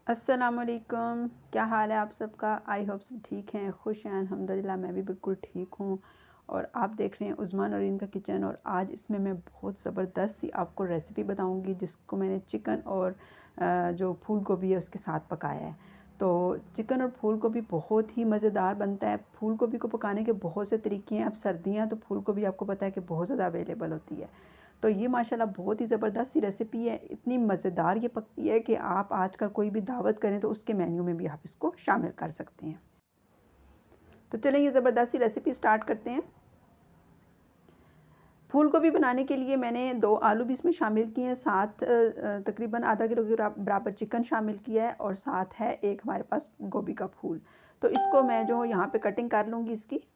अस्सलामुअलैकुम, क्या हाल है आप सबका। आई होप सब ठीक हैं, खुश हैं। अल्हम्दुलिल्लाह मैं भी बिल्कुल ठीक हूँ। और आप देख रहे हैं उस्मान नौरीन का किचन। और आज इसमें मैं बहुत ज़बरदस्त सी आपको रेसिपी बताऊँगी जिसको मैंने चिकन और जो फूल गोभी है उसके साथ पकाया है। तो चिकन और फूल गोभी बहुत ही मज़ेदार बनता है। फूल गोभी को पकाने के बहुत से तरीके हैं। अब सर्दियाँ तो फूल गोभी आपको पता है कि बहुत ज़्यादा अवेलेबल होती है। तो ये माशाल्लाह बहुत ही ज़बरदस्त सी रेसिपी है। इतनी मज़ेदार ये पकती है कि आप आजकल कोई भी दावत करें तो उसके मेन्यू में भी आप इसको शामिल कर सकते हैं। तो चलें ये ज़बरदस्त सी रेसिपी स्टार्ट करते हैं। फूल गोभी बनाने के लिए मैंने 2 आलू भी इसमें शामिल किए हैं, साथ तकरीबन आधा किलो के बराबर चिकन शामिल किया है और साथ है एक हमारे पास गोभी का फूल। तो इसको मैं जो यहाँ पे कटिंग कर लूँगी इसकी।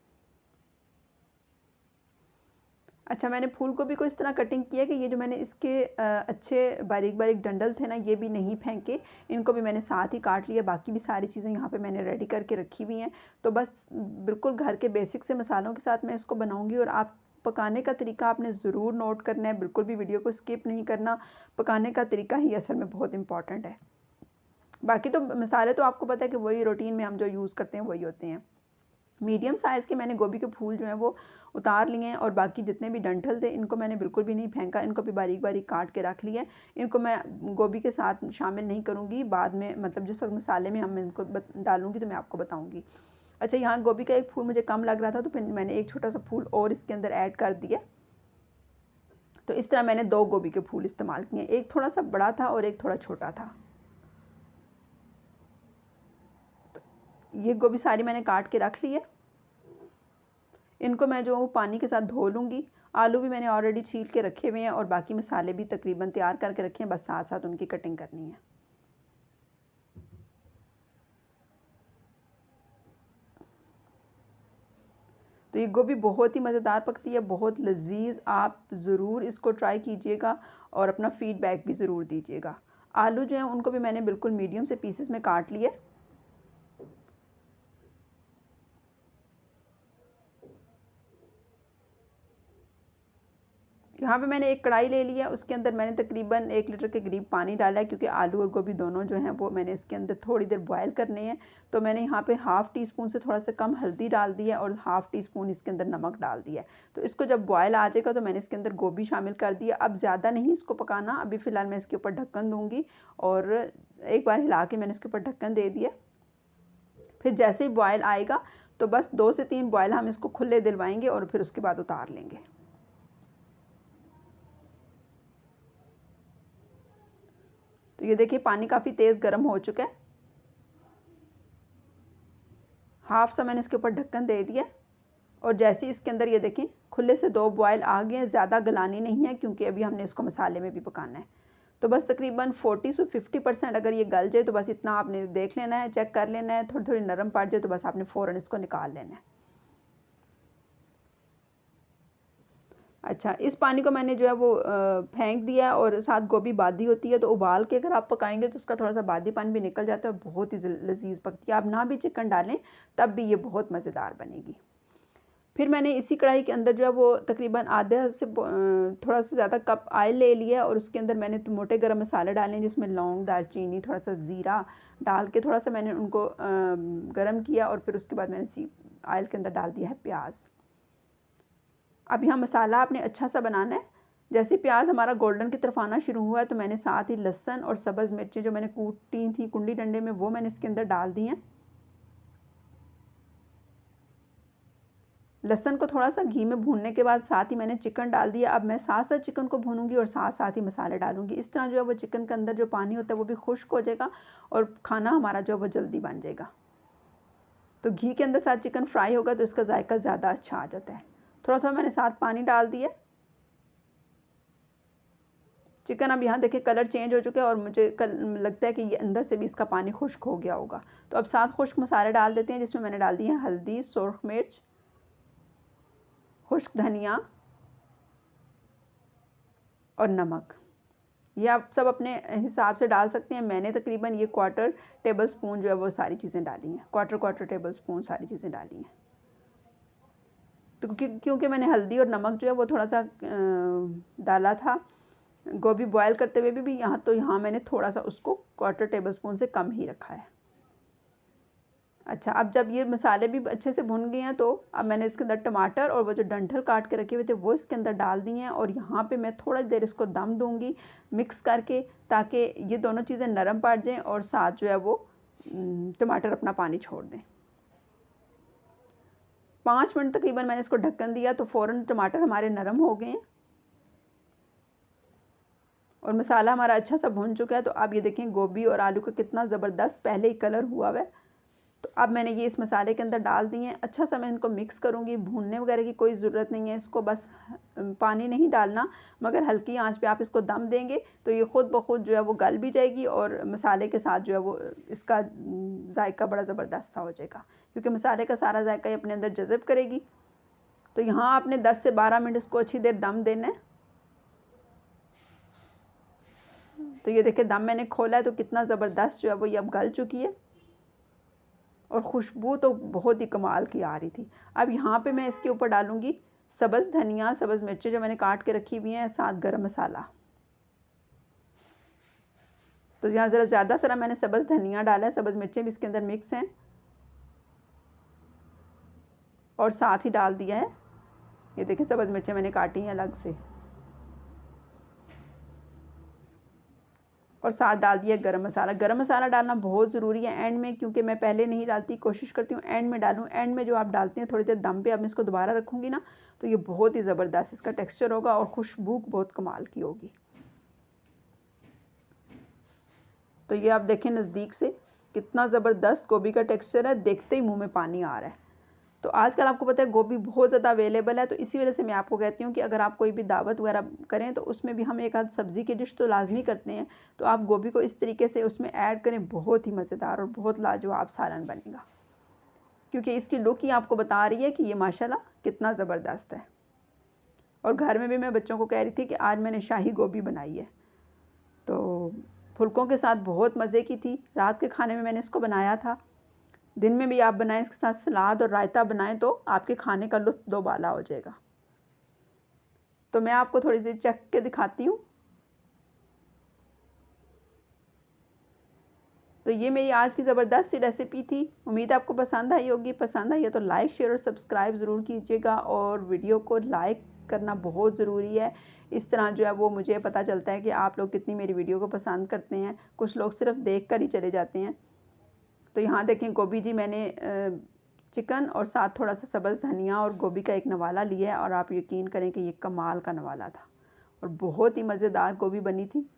अच्छा, मैंने फूल गोभी को इस तरह कटिंग किया कि ये जो मैंने इसके अच्छे बारीक-बारीक डंडल थे ना, ये भी नहीं फेंके, इनको भी मैंने साथ ही काट लिया। बाकी भी सारी चीज़ें यहाँ पे मैंने रेडी करके रखी हुई हैं। तो बस बिल्कुल घर के बेसिक से मसालों के साथ मैं इसको बनाऊँगी। और आप पकाने का तरीका आपने ज़रूर नोट करना है, बिल्कुल भी वीडियो को स्किप नहीं करना। पकाने का तरीका ही असल में बहुत इम्पॉर्टेंट है। बाकी तो मसाले तो आपको पता है कि वही रूटीन में हम जो यूज़ करते हैं वही होते हैं। मीडियम साइज़ के मैंने गोभी के फूल जो हैं वो उतार लिए हैं और बाकी जितने भी डंठल थे इनको मैंने बिल्कुल भी नहीं फेंका, इनको भी बारीक-बारीक काट के रख लिया है। इनको मैं गोभी के साथ शामिल नहीं करूँगी, बाद में मतलब जिस वक़्त मसाले में हम इनको डालूँगी तो मैं आपको बताऊँगी। अच्छा, यहाँ गोभी का एक फूल मुझे कम लग रहा था तो फिर मैंने एक छोटा-सा फूल और इसके अंदर ऐड कर दिया। तो इस तरह मैंने 2 गोभी के फूल इस्तेमाल किए हैं, एक थोड़ा-सा बड़ा था और एक थोड़ा छोटा था। ये गोभी सारी मैंने काट के रख ली है। इनको मैं जो पानी के साथ धो लूँगी। आलू भी मैंने ऑलरेडी छील के रखे हुए हैं और बाकी मसाले भी तकरीबन तैयार करके रखे हैं, बस साथ-साथ उनकी कटिंग करनी है। तो ये गोभी बहुत ही मज़ेदार पकती है, बहुत लज़ीज़। आप ज़रूर इसको ट्राई कीजिएगा और अपना फ़ीडबैक भी ज़रूर दीजिएगा। आलू जो हैं उनको भी मैंने बिल्कुल मीडियम से पीसेस में काट लिए। यहाँ पे मैंने एक कढ़ाई ले ली है, उसके अंदर मैंने तकरीबन 1 लीटर के करीब पानी डाला है क्योंकि आलू और गोभी दोनों जो हैं वो मैंने इसके अंदर थोड़ी देर बॉयल करने हैं। तो मैंने यहाँ पे हाफ़ टी स्पून से थोड़ा सा कम हल्दी डाल दी है और हाफ़ टी स्पून इसके अंदर नमक डाल दिया है। तो इसको जब बॉयल आ जाएगा तो मैंने इसके अंदर गोभी शामिल कर दिया। अब ज़्यादा नहीं इसको पकाना, अभी फ़िलहाल मैं इसके ऊपर ढक्कन दूँगी और एक बार हिला के मैंने इसके ऊपर ढक्कन दे दिया। फिर जैसे ही बॉयल आएगा तो बस 2 से 3 बॉयल हम इसको खुले दिलवाएँगे और फिर उसके बाद उतार लेंगे। तो ये देखिए पानी काफ़ी तेज़ गर्म हो चुका है। हाफ़ सा मैंने इसके ऊपर ढक्कन दे दिया और जैसे ही इसके अंदर ये देखें खुले से 2 बॉयल आ गए हैं। ज़्यादा गलानी नहीं है क्योंकि अभी हमने इसको मसाले में भी पकाना है। तो बस तकरीबन 40 से 50% अगर ये गल जाए तो बस इतना आपने देख लेना है, चेक कर लेना है। थोड़ी-थोड़ी नरम पड़ जाए तो बस आपने फ़ौरन इसको निकाल लेना है। अच्छा, इस पानी को मैंने जो है वो फेंक दिया है और साथ गोभी बादी होती है तो उबाल के अगर आप पकाएँगे तो उसका थोड़ा-सा बादी पानी भी निकल जाता है और बहुत ही लज़ीज़ पकती है। आप ना भी चिकन डालें तब भी ये बहुत मज़ेदार बनेगी। फिर मैंने इसी कढ़ाई के अंदर जो है वो तकरीबन आधा से थोड़ा सा ज़्यादा कप ऑयल ले लिया और उसके अंदर मैंने तो मोटे गरम मसाले डाले हैं जिसमें लौंग, दालचीनी, थोड़ा सा ज़ीरा डाल के थोड़ा सा मैंने उनको गरम किया और फिर उसके बाद मैंने इसी ऑयल के अंदर डाल दिया है प्याज। अब यहाँ मसाला आपने अच्छा सा बनाना है। जैसे प्याज हमारा गोल्डन की तरफ आना शुरू हुआ है तो मैंने साथ ही लहसुन और सब्ज़ मिर्चें जो मैंने कूटी थी कुंडी डंडे में वो मैंने इसके अंदर डाल दी हैं। लहसुन को थोड़ा सा घी में भूनने के बाद साथ ही मैंने चिकन डाल दिया। अब मैं साथ-साथ चिकन को भूनूँगी और साथ-साथ ही मसाले डालूँगी। इस तरह जो है वो चिकन के अंदर जो पानी होता है वो भी खुश्क हो जाएगा और खाना हमारा जो है वो जल्दी बन जाएगा। तो घी के अंदर साथ चिकन फ्राई होगा तो इसका जायका ज़्यादा अच्छा आ जाता है। थोड़ा-थोड़ा मैंने साथ पानी डाल दिया। चिकन अब यहाँ देखिए कलर चेंज हो चुका है और मुझे लगता है कि ये अंदर से भी इसका पानी खुश्क हो गया होगा। तो अब साथ खुश्क मसाले डाल देते हैं जिसमें मैंने डाल दी है हल्दी, सुर्ख मिर्च, खुश्क धनिया और नमक। ये आप सब अपने हिसाब से डाल सकते हैं। मैंने तकरीबन ये क्वार्टर टेबल स्पून जो है वो सारी चीज़ें डाली हैं। क्वार्टर टेबल स्पून सारी चीज़ें डाली हैं। तो क्योंकि मैंने हल्दी और नमक जो है वो थोड़ा सा डाला था गोभी बॉयल करते हुए भी यहाँ मैंने थोड़ा सा उसको 1/4 टेबलस्पून से कम ही रखा है। अच्छा, अब जब ये मसाले भी अच्छे से भुन गए हैं तो अब मैंने इसके अंदर टमाटर और वो जो डंठल काट के रखे हुए थे वो इसके अंदर डाल दिए हैं, और यहाँ पे मैं थोड़ा देर इसको दम दूंगी मिक्स करके, ताकि ये दोनों चीज़ें नरम पड़ जाएं और साथ जो है वो टमाटर अपना पानी छोड़ दें। 5 मिनट तकरीबन मैंने इसको ढक्कन दिया तो फ़ौरन टमाटर हमारे नरम हो गए हैं और मसाला हमारा अच्छा सा भुन चुका है। तो अब ये देखें गोभी और आलू का कितना ज़बरदस्त पहले ही कलर हुआ हुआ है। तो अब मैंने ये इस मसाले के अंदर डाल दिए हैं। अच्छा सा मैं इनको मिक्स करूँगी, भूनने वगैरह की कोई ज़रूरत नहीं है इसको, बस पानी नहीं डालना, मगर हल्की आंच पे आप इसको दम देंगे तो ये ख़ुद ब खुद जो है वो गल भी जाएगी और मसाले के साथ जो है वो इसका जायका बड़ा ज़बरदस्त सा हो जाएगा, क्योंकि मसाले का सारा जायका ये अपने अंदर जज़ब करेगी। तो यहाँ आपने 10 से 12 मिनट इसको अच्छी देर दम देना है। तो ये देखिए दम मैंने खोला है तो कितना ज़बरदस्त जो है वो ये अब गल चुकी है और खुशबू तो बहुत ही कमाल की आ रही थी। अब यहाँ पे मैं इसके ऊपर डालूँगी सब्ज़ धनिया, सब्ज़ मिर्चें जो मैंने काट के रखी हुई हैं, साथ गरम मसाला। तो यहाँ ज़रा ज़्यादा सारा मैंने सब्ज़ धनिया डाला है, सब्ज़ मिर्चें भी इसके अंदर मिक्स हैं और साथ ही डाल दिया है, ये देखिए सब्ज़ मिर्चें मैंने काटी हैं अलग से, और साथ डाल दिया गरम मसाला। गरम मसाला डालना बहुत ज़रूरी है एंड में, क्योंकि मैं पहले नहीं डालती, कोशिश करती हूँ एंड में डालूँ। एंड में जो आप डालते हैं थोड़ी देर दम पे, अब मैं इसको दोबारा रखूँगी ना तो ये बहुत ही ज़बरदस्त इसका टेक्सचर होगा और खुशबू बहुत कमाल की होगी। तो ये आप देखें नज़दीक से कितना ज़बरदस्त गोभी का टेक्सचर है, देखते ही मुँह में पानी आ रहा है। तो आजकल आपको पता है गोभी बहुत ज़्यादा अवेलेबल है, तो इसी वजह से मैं आपको कहती हूँ कि अगर आप कोई भी दावत वगैरह करें तो उसमें भी हम एक आध सब्ज़ी की डिश तो लाजमी करते हैं, तो आप गोभी को इस तरीके से उसमें ऐड करें, बहुत ही मज़ेदार और बहुत लाजवाब सालन बनेगा, क्योंकि इसकी लुक ही आपको बता रही है कि ये माशाल्लाह कितना ज़बरदस्त है। और घर में भी मैं बच्चों को कह रही थी कि आज मैंने शाही गोभी बनाई है, तो फुल्कों के साथ बहुत मज़े की थी। रात के खाने में मैंने इसको बनाया था, दिन में भी आप बनाएं, इसके साथ सलाद और रायता बनाएं तो आपके खाने का लुत्फ़ दोबाला हो जाएगा। तो मैं आपको थोड़ी देर चख के दिखाती हूँ। तो ये मेरी आज की ज़बरदस्त सी रेसिपी थी, उम्मीद आपको पसंद आई होगी। पसंद आई है तो लाइक शेयर और सब्सक्राइब ज़रूर कीजिएगा, और वीडियो को लाइक करना बहुत ज़रूरी है। इस तरह जो है वो मुझे पता चलता है कि आप लोग कितनी मेरी वीडियो को पसंद करते हैं। कुछ लोग सिर्फ देख कर ही चले जाते हैं। तो यहाँ देखें गोभी जी मैंने चिकन और साथ थोड़ा सा सब्ज़ धनिया और गोभी का एक नवाला लिया है, और आप यकीन करें कि ये कमाल का नवाला था और बहुत ही मज़ेदार गोभी बनी थी।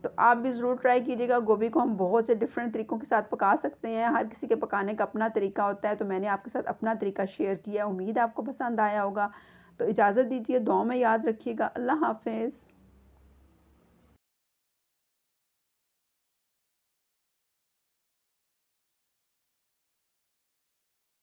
तो आप भी ज़रूर ट्राई कीजिएगा। गोभी को हम बहुत से डिफरेंट तरीक़ों के साथ पका सकते हैं, हर किसी के पकाने का अपना तरीका होता है, तो मैंने आपके साथ अपना तरीका शेयर किया। उम्मीद आपको पसंद आया होगा। तो इजाज़त दीजिए, दुआ में याद रखिएगा। अल्लाह हाफ़िज़।